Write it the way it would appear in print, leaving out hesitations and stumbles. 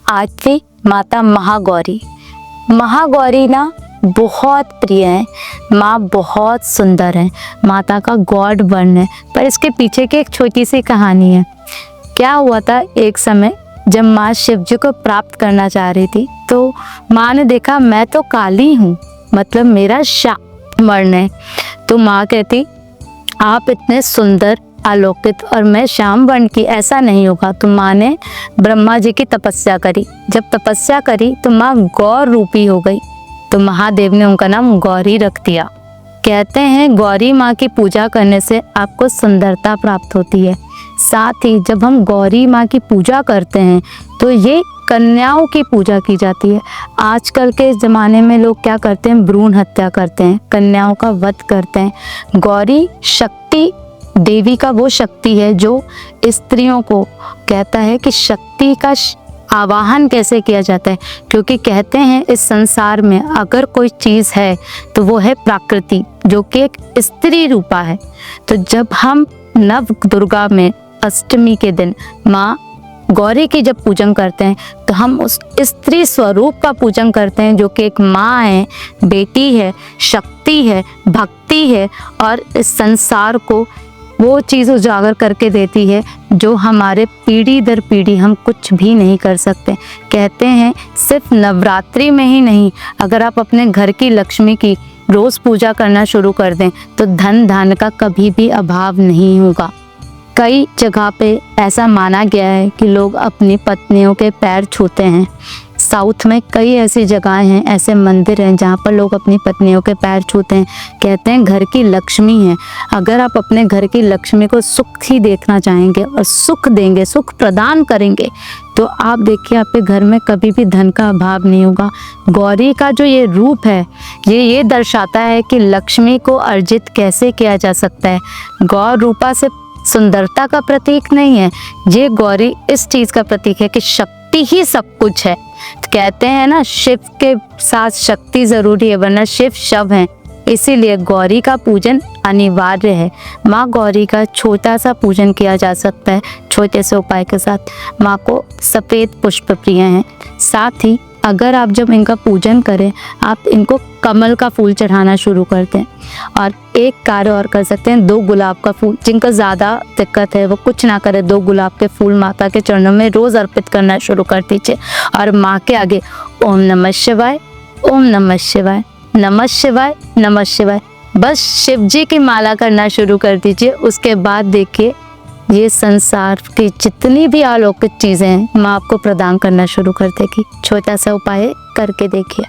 आठवीं माता महागौरी। महागौरी ना बहुत प्रिय है, माँ बहुत सुंदर है, माता का गॉड वर्ण है। पर इसके पीछे की एक छोटी सी कहानी है। क्या हुआ था, एक समय जब माँ शिव जी को प्राप्त करना चाह रही थी तो माँ ने देखा मैं तो काली हूँ, मतलब मेरा श्याम वर्ण है। तो माँ कहती आप इतने सुंदर आलोकित और मैं श्याम वर्ण की, ऐसा नहीं होगा। तो माँ ने ब्रह्मा जी की तपस्या करी। जब तपस्या करी तो माँ गौर रूपी हो गई, तो महादेव ने उनका नाम गौरी रख दिया। कहते हैं गौरी माँ की पूजा करने से आपको सुंदरता प्राप्त होती है। साथ ही जब हम गौरी माँ की पूजा करते हैं तो ये कन्याओं की पूजा की जाती है। आजकल के ज़माने में लोग क्या करते हैं, भ्रूण हत्या करते हैं, कन्याओं का वध करते हैं। गौरी शक्ति देवी का वो शक्ति है जो स्त्रियों को कहता है कि शक्ति का आवाहन कैसे किया जाता है, क्योंकि कहते हैं इस संसार में अगर कोई चीज़ है तो वो है प्रकृति, जो कि एक स्त्री रूपा है। तो जब हम नव दुर्गा में अष्टमी के दिन माँ गौरी की जब पूजन करते हैं तो हम उस स्त्री स्वरूप का पूजन करते हैं, जो कि एक माँ है, बेटी है, शक्ति है, भक्ति है और इस संसार को वो चीज़ उजागर करके देती है जो हमारे पीढ़ी दर पीढ़ी हम कुछ भी नहीं कर सकते। कहते हैं सिर्फ नवरात्रि में ही नहीं, अगर आप अपने घर की लक्ष्मी की रोज़ पूजा करना शुरू कर दें तो धन धान्य का कभी भी अभाव नहीं होगा। कई जगह पे ऐसा माना गया है कि लोग अपनी पत्नियों के पैर छूते हैं। साउथ में कई ऐसी जगहें हैं, ऐसे मंदिर हैं जहाँ पर लोग अपनी पत्नियों के पैर छूते हैं। कहते हैं घर की लक्ष्मी है, अगर आप अपने घर की लक्ष्मी को सुख ही देखना चाहेंगे और सुख देंगे, सुख प्रदान करेंगे, तो आप देखिए आपके घर में कभी भी धन का अभाव नहीं होगा। गौरी का जो ये रूप है ये दर्शाता है कि लक्ष्मी को अर्जित कैसे किया जा सकता है। गौर रूपा से सुंदरता का प्रतीक नहीं है, ये गौरी इस चीज़ का प्रतीक है कि शक्ति ही सब कुछ है। तो कहते हैं ना शिव के साथ शक्ति ज़रूरी है, वरना शिव शव हैं। इसीलिए गौरी का पूजन अनिवार्य है। माँ गौरी का छोटा सा पूजन किया जा सकता है छोटे से उपाय के साथ। माँ को सफ़ेद पुष्प प्रिय हैं। साथ ही अगर आप जब इनका पूजन करें, आप इनको कमल का फूल चढ़ाना शुरू करते हैं। और एक कार्य और कर सकते हैं, 2 गुलाब का फूल, जिनको ज़्यादा दिक्कत है वो कुछ ना करे, 2 गुलाब के फूल माता के चरणों में रोज़ अर्पित करना शुरू कर दीजिए और माँ के आगे ओम नमः शिवाय, ओम नमः शिवाय, नमः शिवाय, नमः शिवाय, बस शिव जी की माला करना शुरू कर दीजिए। उसके बाद देखिए ये संसार की जितनी भी अलौकिक चीज़ें हैं माँ आपको प्रदान करना शुरू कर देगी। छोटा सा उपाय करके देखिए।